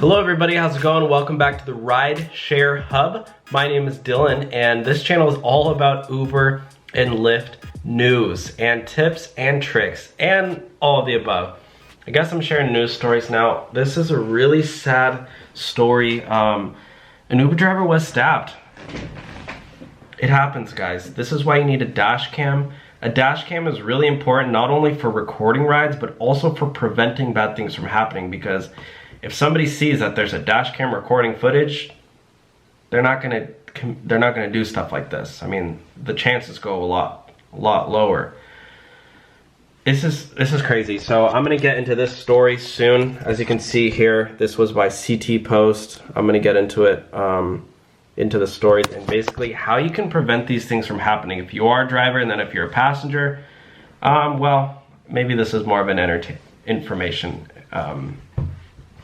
Hello everybody, how's it going? Welcome back to the Rideshare Hub. My name is Dylan and this channel is all about Uber and Lyft news and tips and tricks and all of the above. I guess I'm sharing news stories now. This is a really sad story. An Uber driver was stabbed. It happens, guys. This is why you need a dash cam. A dash cam is really important not only for recording rides but also for preventing bad things from happening, because if somebody sees that there's a dash cam recording footage, they're not gonna do stuff like this. I mean, the chances go a lot lower. This is crazy. So I'm gonna get into this story soon. As you can see here, this was by CT Post. I'm gonna get into it, into the story, and basically how you can prevent these things from happening if you are a driver, and then if you're a passenger. Well, maybe this is more of an information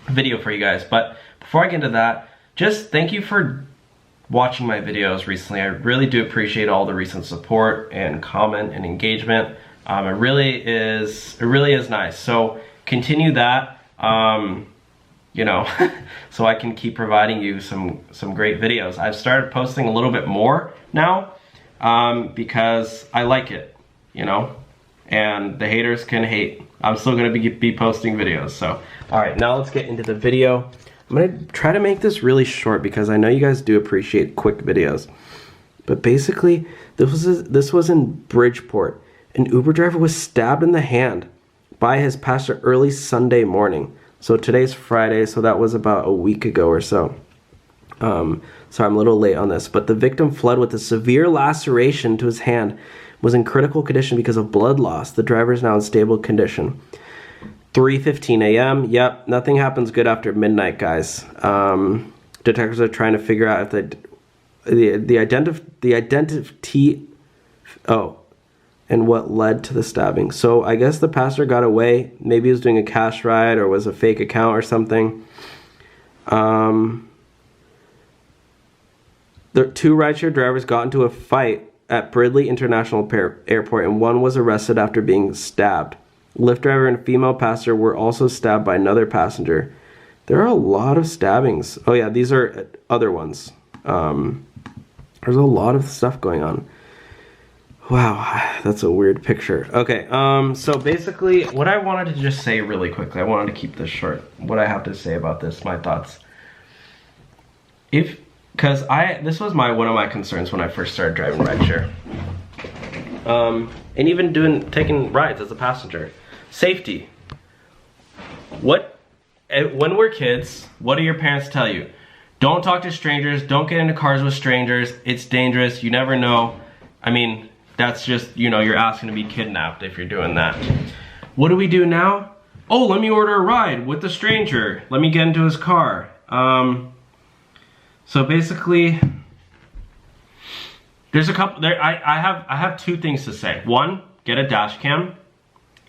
video for you guys. But before I get into that, just thank you for watching my videos recently. I really do appreciate all the recent support and comment and engagement. It really is nice. So continue that, you know, so I can keep providing you some great videos. I've started posting a little bit more now because I like it, you know, and the haters can hate. I'm still gonna be posting videos. So, all right, now let's get into the video. I'm gonna try to make this really short because I know you guys do appreciate quick videos. But basically, this was in Bridgeport. An Uber driver was stabbed in the hand by his pastor early Sunday morning. So today's Friday, so that was about a week ago or so. Sorry, I'm a little late on this, but the victim fled with a severe laceration to his hand, was in critical condition because of blood loss. The driver is now in stable condition. 3:15 a.m. Yep, nothing happens good after midnight, guys. Detectives are trying to figure out if the identity. Oh, and what led to the stabbing. So I guess the pastor got away. Maybe he was doing a cash ride or was a fake account or something. The two rideshare drivers got into a fight at Bridley International Airport, and one was arrested after being stabbed. Lyft driver and female passenger were also stabbed by another passenger. There are a lot of stabbings. Oh yeah, these are other ones. There's a lot of stuff going on. Wow, that's a weird picture. Okay, so basically what I wanted to just say really quickly, I wanted to keep this short, what I have to say about this, my thoughts. Because this was one of my concerns when I first started driving rideshare. And even taking rides as a passenger. Safety. When we're kids, what do your parents tell you? Don't talk to strangers, don't get into cars with strangers, it's dangerous, you never know. I mean, that's just, you know, you're asking to be kidnapped if you're doing that. What do we do now? Oh, let me order a ride with a stranger. Let me get into his car. So basically, there's a couple there. I have two things to say. One, get a dash cam,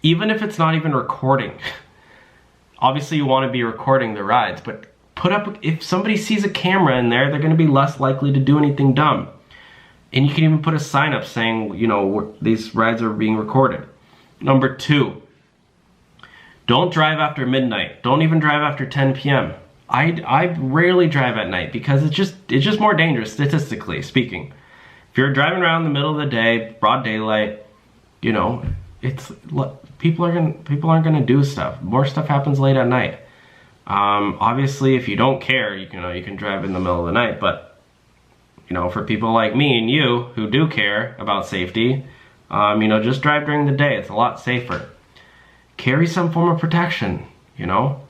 even if it's not even recording. Obviously, you want to be recording the rides, but if somebody sees a camera in there, they're going to be less likely to do anything dumb. And you can even put a sign up saying, you know, these rides are being recorded. Number two, don't drive after midnight. Don't even drive after 10 p.m. I rarely drive at night because it's just more dangerous, statistically speaking. If you're driving around in the middle of the day, broad daylight, you know, people aren't gonna do stuff. More stuff happens late at night. Obviously, if you don't care, you can drive in the middle of the night. But you know, for people like me and you who do care about safety, you know, just drive during the day. It's a lot safer. Carry some form of protection. You know.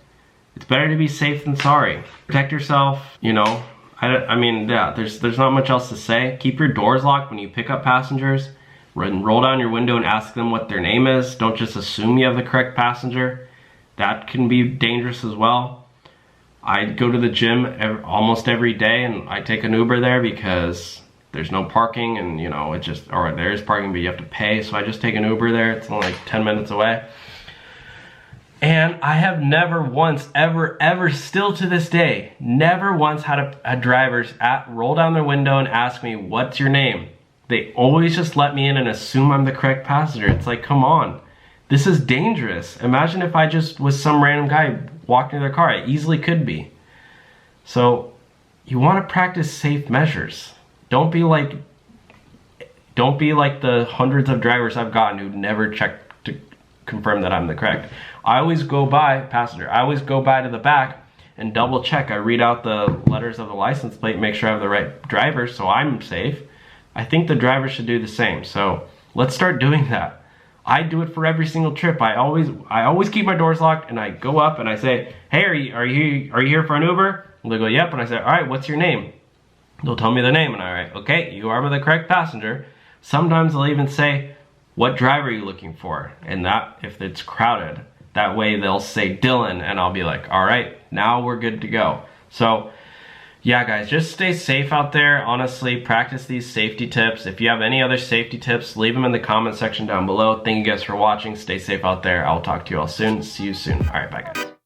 It's better to be safe than sorry. Protect yourself, you know. I mean, yeah, there's not much else to say. Keep your doors locked when you pick up passengers. Roll down your window and ask them what their name is. Don't just assume you have the correct passenger. That can be dangerous as well. I go to the gym almost every day and I take an Uber there because there's no parking and, you know, or there is parking but you have to pay. So I just take an Uber there. It's only like 10 minutes away. And I have never once, ever, still to this day, never once had a driver roll down their window and ask me, what's your name? They always just let me in and assume I'm the correct passenger. It's like, come on. This is dangerous. Imagine if I just was some random guy walking to their car. I easily could be. So you want to practice safe measures. Don't be like the hundreds of drivers I've gotten who never checked to confirm that I'm the correct. I always go by, passenger, I always go by to the back and double check. I read out the letters of the license plate, make sure I have the right driver so I'm safe. I think the driver should do the same. So let's start doing that. I do it for every single trip. I always keep my doors locked, and I go up and I say, hey, are you here for an Uber? And they go, yep. And I say, all right, what's your name? They'll tell me the name, and I write, okay, you are the correct passenger. Sometimes they'll even say, what driver are you looking for? And that, if it's crowded, that way they'll say Dylan, and I'll be like, all right, now we're good to go. So yeah, guys, just stay safe out there. Honestly, practice these safety tips. If you have any other safety tips, leave them in the comment section down below. Thank you guys for watching. Stay safe out there. I'll talk to you all soon. See you soon. All right, bye guys.